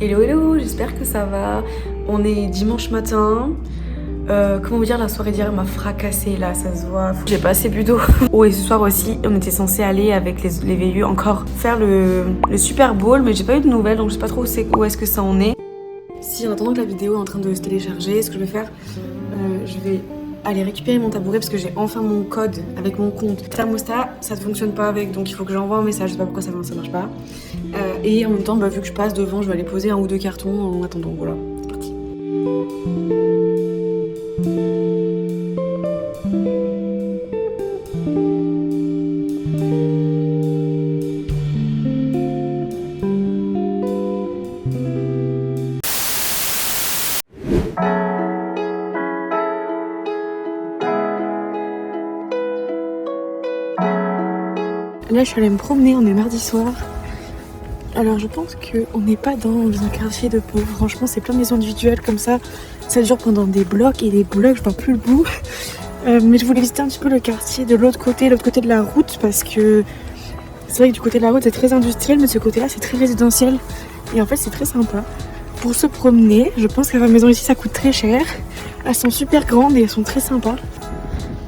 Hello hello, j'espère que ça va. On est dimanche matin. Comment vous dire, la soirée d'hier m'a fracassée là, ça se voit. J'ai pas assez bu d'eau. Oh, et ce soir aussi, on était censé aller avec les VU encore faire le Super Bowl, mais j'ai pas eu de nouvelles donc je sais pas trop où est-ce que ça en est. Si en attendant que la vidéo est en train de se télécharger, ce que je vais faire, je vais aller récupérer mon tabouret parce que j'ai enfin mon code avec mon compte. Thermostat, ça ne fonctionne pas avec, donc il faut que j'envoie un message, je sais pas pourquoi ça marche pas. Et en même temps, vu que je passe devant, je vais aller poser un ou deux cartons en attendant. Voilà, c'est parti. Là, je suis allée me promener, on est mardi soir. Alors, je pense qu'on n'est pas dans un quartier de pauvres. Franchement, c'est plein de maisons individuelles comme ça. Ça dure pendant des blocs et des blocs, je vois plus le bout. Mais je voulais visiter un petit peu le quartier de l'autre côté de la route parce que c'est vrai que du côté de la route c'est très industriel, mais de ce côté-là c'est très résidentiel. Et en fait, c'est très sympa. Pour se promener, je pense que la maison ici ça coûte très cher. Elles sont super grandes et elles sont très sympas.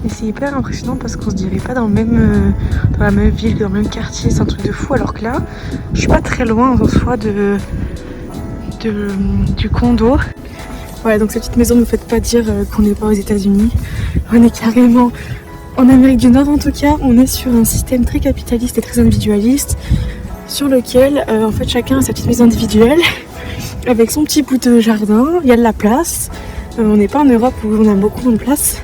Et c'est hyper impressionnant parce qu'on se dirait pas dans la même ville, dans le même quartier, c'est un truc de fou. Alors que là, je suis pas très loin en soi du condo. Voilà, donc cette petite maison ne me fait pas dire qu'on n'est pas aux États-Unis. On est carrément en Amérique du Nord en tout cas. On est sur un système très capitaliste et très individualiste sur lequel en fait chacun a sa petite maison individuelle avec son petit bout de jardin. Il y a de la place. On n'est pas en Europe où on a beaucoup de place.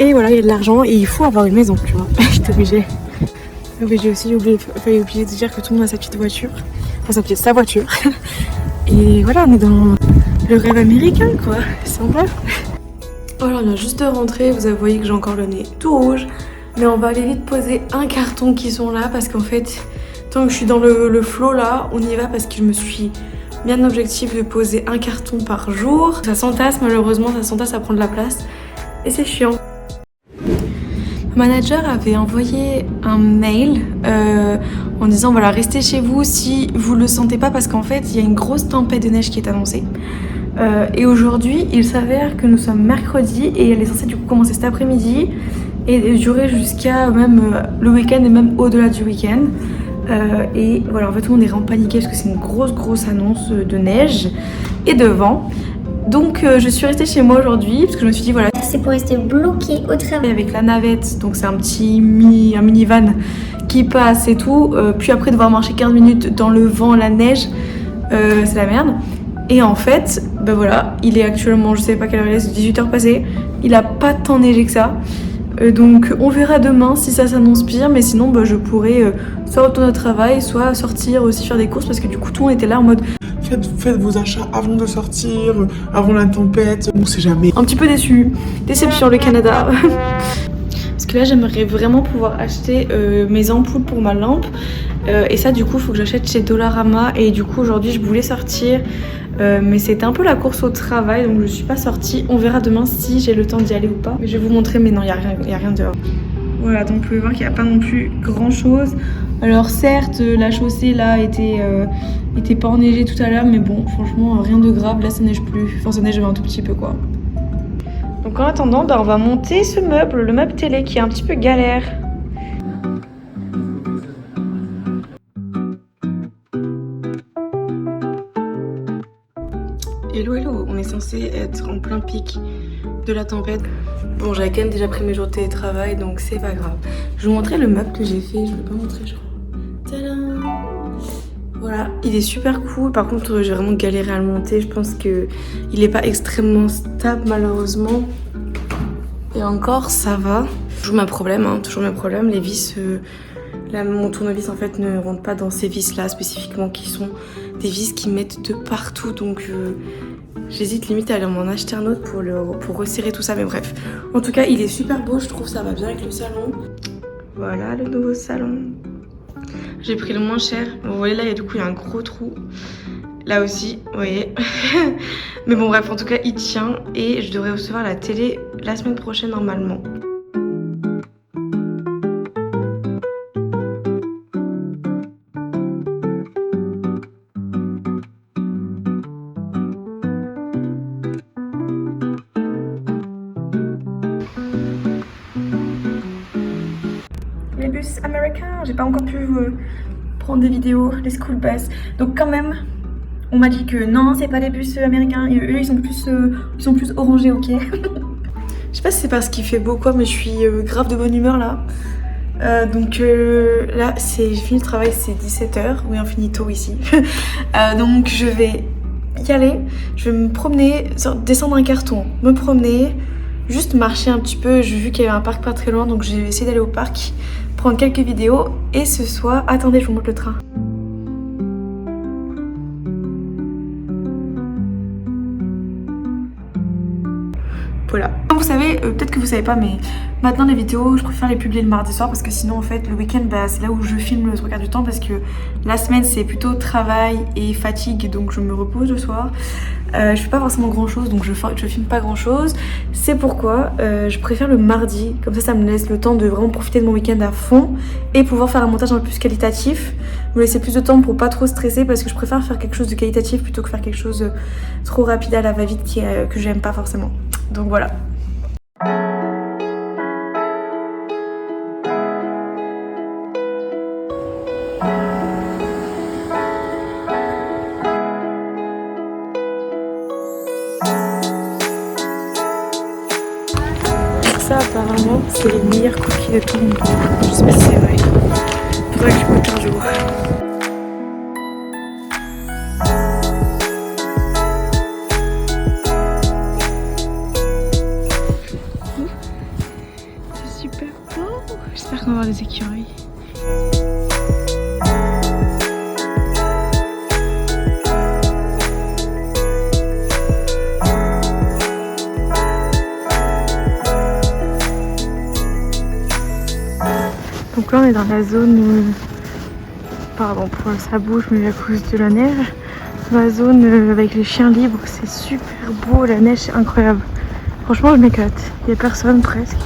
Et voilà, il y a de l'argent et il faut avoir une maison, tu vois. J'étais obligée. Oui, j'ai aussi oublié de dire que tout le monde a sa petite voiture. Enfin, sa voiture. Et voilà, on est dans le rêve américain, quoi. C'est sympa. Voilà, on vient juste de rentrer. Vous voyez que j'ai encore le nez tout rouge. Mais on va aller vite poser un carton qui sont là parce qu'en fait, tant que je suis dans le flow là, on y va parce que je me suis mis un objectif de poser un carton par jour. Ça s'entasse malheureusement, ça s'entasse à prendre la place. Et c'est chiant. Mon manager avait envoyé un mail en disant voilà, restez chez vous si vous le sentez pas parce qu'en fait il y a une grosse tempête de neige qui est annoncée. Et aujourd'hui il s'avère que nous sommes mercredi et elle est censée du coup commencer cet après-midi et durer jusqu'à même le week-end et même au-delà du week-end. Et voilà, en fait tout le monde est vraiment paniqué parce que c'est une grosse annonce de neige et de vent. Donc je suis restée chez moi aujourd'hui parce que je me suis dit voilà, c'est pour rester bloqué au travail avec la navette, donc c'est un minivan qui passe et tout, puis après devoir marcher 15 minutes dans le vent, la neige, c'est la merde. Et en fait, ben voilà, il est actuellement, je sais pas quelle heure il est, c'est 18h passées, il a pas tant neigé que ça. Donc on verra demain si ça s'annonce pire, mais sinon bah, je pourrais soit retourner au travail, soit sortir aussi faire des courses parce que du coup tout le monde était là en mode Faites vos achats avant de sortir, avant la tempête, on sait jamais. un petit peu déçu. Déception le Canada. Parce que là j'aimerais vraiment pouvoir acheter mes ampoules pour ma lampe. Et ça du coup il faut que j'achète chez Dollarama. Et du coup aujourd'hui je voulais sortir. Mais c'était un peu la course au travail donc je suis pas sortie. On verra demain si j'ai le temps d'y aller ou pas. Mais je vais vous montrer, mais non, il y a rien dehors. Voilà, donc vous pouvez voir qu'il n'y a pas non plus grand chose. Alors certes la chaussée là était pas enneigée tout à l'heure, mais bon franchement rien de grave, là ça neige plus. Enfin ça neige un tout petit peu quoi. Donc en attendant, bah, on va monter ce meuble, le meuble télé qui est un petit peu galère. Hello, on est censé être en plein pic de la tempête. Bon, j'avais quand même déjà pris mes jours de télétravail, donc c'est pas grave. Je vais vous montrer le meuble que j'ai fait, je vais pas montrer, je crois. Tadam! Voilà, il est super cool. Par contre, j'ai vraiment galéré à le monter. Je pense qu'il est pas extrêmement stable, malheureusement. Et encore, ça va. Toujours mes problèmes, hein, toujours mes problèmes. Les vis, mon tournevis en fait ne rentre pas dans ces vis-là spécifiquement, qui sont des vis qui mettent de partout. Donc j'hésite limite à aller m'en acheter un autre pour resserrer tout ça. Mais bref, en tout cas, il est super beau. Je trouve ça va bien avec le salon. Voilà le nouveau salon. J'ai pris le moins cher. Vous voyez là, du coup, il y a un gros trou. Là aussi, vous voyez. Mais bon, bref, en tout cas, il tient. Et je devrais recevoir la télé la semaine prochaine, normalement. bus américain. J'ai pas encore pu prendre des vidéos, les school bus. Donc quand même, on m'a dit que non, c'est pas des bus américains. Et eux, ils sont plus orangés, ok. Je sais pas si c'est parce qu'il fait beau quoi, mais je suis grave de bonne humeur là. Donc là, j'ai fini le travail, c'est 17h. Oui, on finit tôt ici. Donc je vais y aller. Je vais me promener, descendre un carton, me promener, juste marcher un petit peu. J'ai vu qu'il y avait un parc pas très loin, donc j'ai essayé d'aller au parc, prendre quelques vidéos. Et ce soir, attendez, je vous montre le train. Voilà. Comme vous savez, peut-être que vous savez pas, mais maintenant les vidéos, je préfère les publier le mardi soir parce que sinon en fait le week-end, bah, c'est là où je filme le trois quarts du temps parce que la semaine c'est plutôt travail et fatigue, donc je me repose le soir. Je fais pas forcément grand chose, donc je filme pas grand chose. C'est pourquoi je préfère le mardi, comme ça me laisse le temps de vraiment profiter de mon week-end à fond et pouvoir faire un montage un peu plus qualitatif, me laisser plus de temps pour pas trop stresser parce que je préfère faire quelque chose de qualitatif plutôt que faire quelque chose trop rapide à la va-vite que j'aime pas forcément. Donc voilà. Ça apparemment c'est les meilleurs cookies de tout le monde. Je sais pas si c'est vrai. Faudrait que je goûte un jour. C'est super beau. J'espère qu'on va avoir des écureuils. Donc là on est dans la zone, pardon pour ça bouge mais à cause de la neige, dans la zone avec les chiens libres, c'est super beau, la neige c'est incroyable. Franchement je m'éclate, il n'y a personne presque,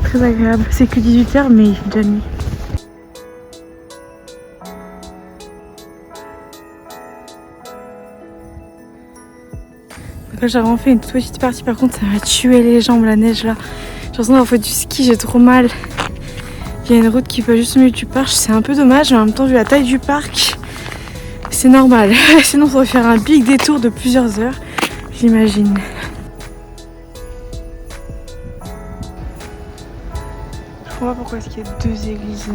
très agréable, c'est que 18h mais il fait déjà nuit. Donc là j'ai vraiment fait une toute petite partie, par contre ça m'a tué les jambes la neige là, j'ai l'impression d'avoir fait du ski, j'ai trop mal. Il y a une route qui va juste au milieu du parc, c'est un peu dommage, mais en même temps vu la taille du parc, c'est normal. Sinon il faudrait faire un big détour de plusieurs heures, j'imagine. Je comprends pas pourquoi est-ce qu'il y a deux églises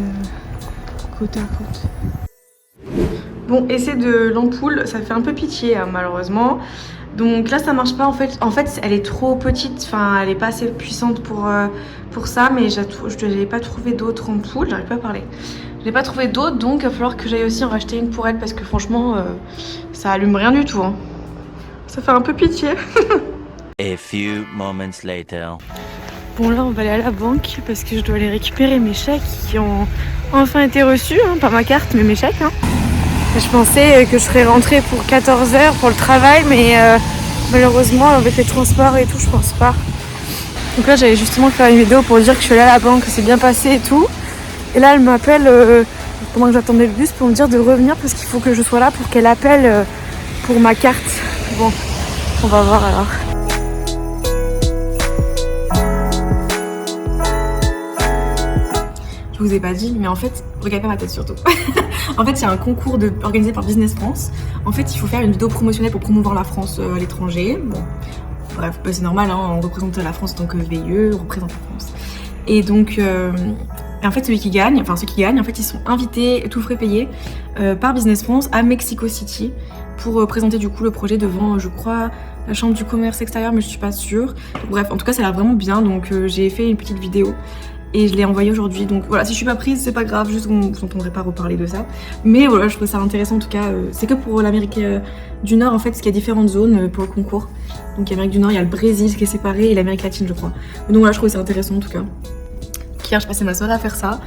côte à côte. Bon, essai de l'ampoule, ça fait un peu pitié hein, malheureusement. Donc là ça marche pas en fait elle est trop petite, enfin elle est pas assez puissante pour ça, mais je n'avais pas trouvé d'autres ampoules, j'arrive pas à parler. Je n'ai pas trouvé d'autres, donc il va falloir que j'aille aussi en racheter une pour elle parce que franchement ça allume rien du tout. Hein. Ça fait un peu pitié. A few moments later. Bon là on va aller à la banque parce que je dois aller récupérer mes chèques qui ont enfin été reçus, hein, pas ma carte mais mes chèques. Hein. Je pensais que je serais rentrée pour 14h pour le travail, mais malheureusement avec les transports et tout, je pense pas. Donc là j'allais justement faire une vidéo pour dire que je suis allée à la banque, que c'est bien passé et tout. Et là elle m'appelle pendant que j'attendais le bus pour me dire de revenir parce qu'il faut que je sois là pour qu'elle appelle pour ma carte. Bon, on va voir alors. Je vous ai pas dit, mais en fait, regardez pas ma tête surtout. En fait, il y a un concours organisé par Business France. En fait, il faut faire une vidéo promotionnelle pour promouvoir la France à l'étranger. Bon, bref, c'est normal, hein, on représente la France en tant que VIE, on représente la France. Et donc, en fait, ceux qui gagnent, en fait, ils sont invités, tout frais payé, par Business France à Mexico City pour présenter du coup le projet devant, je crois, la chambre du commerce extérieur, mais je suis pas sûre. Bref, en tout cas, ça a l'air vraiment bien, donc j'ai fait une petite vidéo. Et je l'ai envoyé aujourd'hui, donc voilà, si je suis pas prise, c'est pas grave, juste vous n'entendrez pas reparler de ça. Mais voilà, je trouve ça intéressant en tout cas, c'est que pour l'Amérique du Nord en fait, parce qu'il y a différentes zones pour le concours. Donc l'Amérique du Nord, il y a le Brésil qui est séparé et l'Amérique latine je crois. Donc voilà, je trouve ça intéressant en tout cas. Hier, je passais ma soirée à faire ça.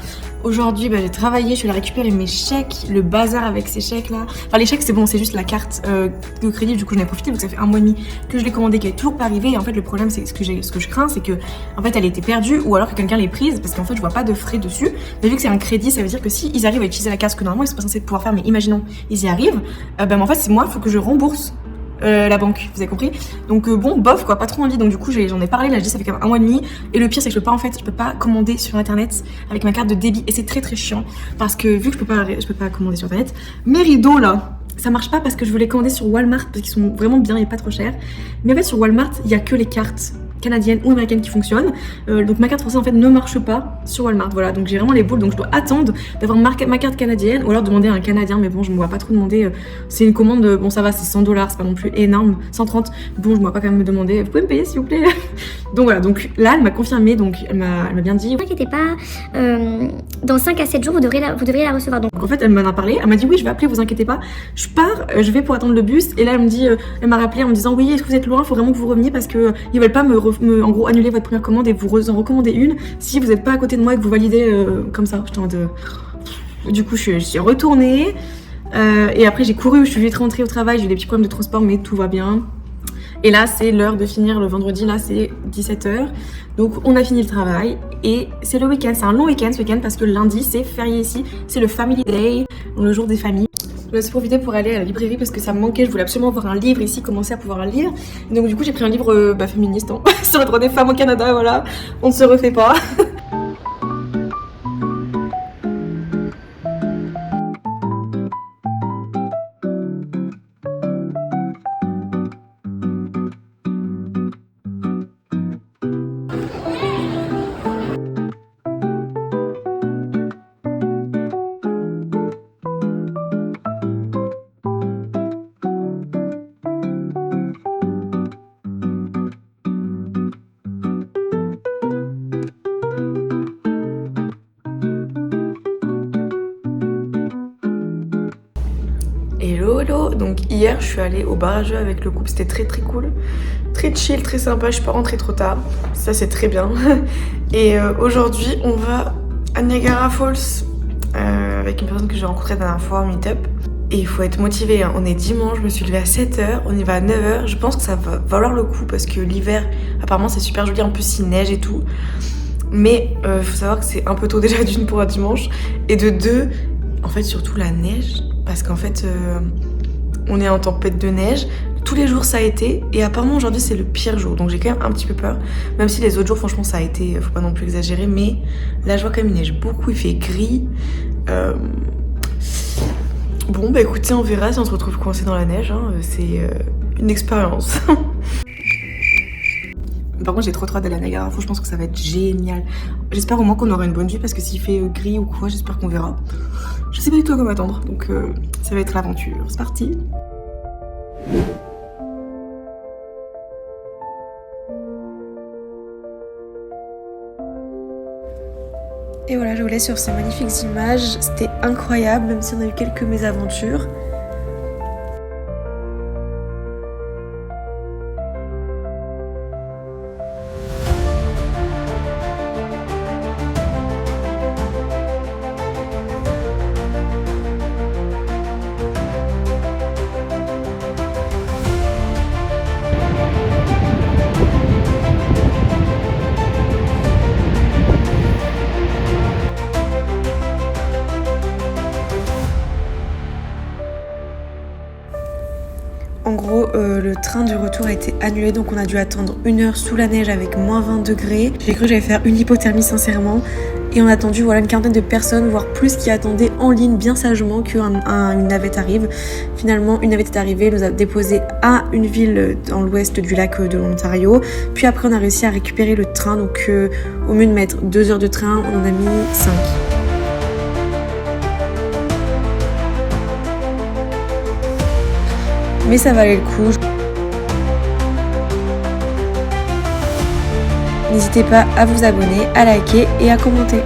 Aujourd'hui, j'ai travaillé, je suis allée récupérer mes chèques, le bazar avec ces chèques-là. Enfin, les chèques, c'est bon, c'est juste la carte de crédit. Du coup, j'en ai profité parce que ça fait 1 mois et demi que je l'ai commandée, qu'elle est toujours pas arrivée. Et en fait, le problème, c'est ce que je crains, c'est que en fait, elle était perdue ou alors que quelqu'un l'ait prise parce qu'en fait, je vois pas de frais dessus. Mais vu que c'est un crédit, ça veut dire que si ils arrivent à utiliser la carte que normalement ils sont pas censés pouvoir faire, mais imaginons, ils y arrivent, en fait, c'est moi, il faut que je rembourse la banque, vous avez compris. Donc bon, bof quoi, pas trop envie. Donc du coup j'en ai parlé, là je dis ça fait quand même 1 mois et demi. Et le pire c'est que je peux pas commander sur internet avec ma carte de débit. Et c'est très très chiant parce que vu que je peux pas commander sur internet, mes rideaux là, ça marche pas parce que je veux les commander sur Walmart parce qu'ils sont vraiment bien et pas trop chers. Mais en fait sur Walmart il y a que les cartes canadienne ou américaine qui fonctionne. Donc ma carte française en fait ne marche pas sur Walmart. Voilà, donc j'ai vraiment les boules. Donc je dois attendre d'avoir ma carte canadienne ou alors demander à un Canadien. Mais bon, je me vois pas trop demander. C'est une commande, bon ça va, c'est 100 $, c'est pas non plus énorme. 130, bon je me vois pas quand même me demander. Vous pouvez me payer s'il vous plaît. Donc voilà, donc là elle m'a confirmé, donc elle m'a bien dit. Ne vous inquiétez pas, dans 5 à 7 jours vous devriez la recevoir. Donc en fait elle m'en a parlé, elle m'a dit oui je vais appeler, vous inquiétez pas. Je pars, je vais pour attendre le bus. Et là elle me dit, elle m'a rappelé en me disant oui est-ce que vous êtes loin, faut vraiment que vous reveniez parce que ils veulent pas en gros annuler votre première commande et vous en recommander une si vous n'êtes pas à côté de moi et que vous validez comme ça. J'étais en mode du coup je suis retournée et après j'ai couru, je suis vite rentrée au travail, j'ai eu des petits problèmes de transport mais tout va bien. Et là c'est l'heure de finir le vendredi, là c'est 17h. Donc on a fini le travail et c'est le week-end, c'est un long week-end ce week-end parce que lundi c'est férié ici, c'est le Family Day, le jour des familles. Je me suis profité pour aller à la librairie parce que ça me manquait, je voulais absolument voir un livre ici, commencer à pouvoir le lire. Et donc du coup j'ai pris un livre féministe hein, sur le droit des femmes au Canada, voilà, on ne se refait pas. Hello, donc hier je suis allée au bar à jeux avec le couple, c'était très très cool, très chill, très sympa, je suis pas rentrée trop tard, ça c'est très bien. Et aujourd'hui on va à Niagara Falls avec une personne que j'ai rencontrée la dernière fois en meet-up. Et il faut être motivé, hein. On est dimanche, je me suis levée à 7h, on y va à 9h, je pense que ça va valoir le coup parce que l'hiver apparemment c'est super joli, en plus il neige et tout. Mais faut savoir que c'est un peu tôt déjà d'une pour un dimanche, et de deux, en fait surtout la neige. Parce qu'en fait, on est en tempête de neige. Tous les jours, ça a été. Et apparemment, aujourd'hui, c'est le pire jour. Donc, j'ai quand même un petit peu peur. Même si les autres jours, franchement, ça a été... Faut pas non plus exagérer. Mais là, je vois quand même, il neige beaucoup. Il fait gris. Bon, bah écoutez, on verra si on se retrouve coincé dans la neige. Hein. C'est une expérience. Par contre, j'ai trop hâte d'aller à Niagara Falls. Je pense que ça va être génial. J'espère au moins qu'on aura une bonne vue. Parce que s'il fait gris ou quoi, j'espère qu'on verra. Je sais pas du tout à quoi m'attendre, donc ça va être l'aventure. C'est parti. Et voilà, je vous laisse sur ces magnifiques images. C'était incroyable, même si on a eu quelques mésaventures. En gros, le train du retour a été annulé, donc on a dû attendre 1 heure sous la neige avec moins 20 degrés. J'ai cru que j'allais faire une hypothermie sincèrement. Et on a attendu voilà, une quarantaine de personnes, voire plus, qui attendaient en ligne bien sagement qu'une navette arrive. Finalement, une navette est arrivée, nous a déposé à une ville dans l'ouest du lac de l'Ontario. Puis après, on a réussi à récupérer le train. Donc au mieux de mettre 2 heures de train, on en a mis 5. Mais ça valait le coup. N'hésitez pas à vous abonner, à liker et à commenter.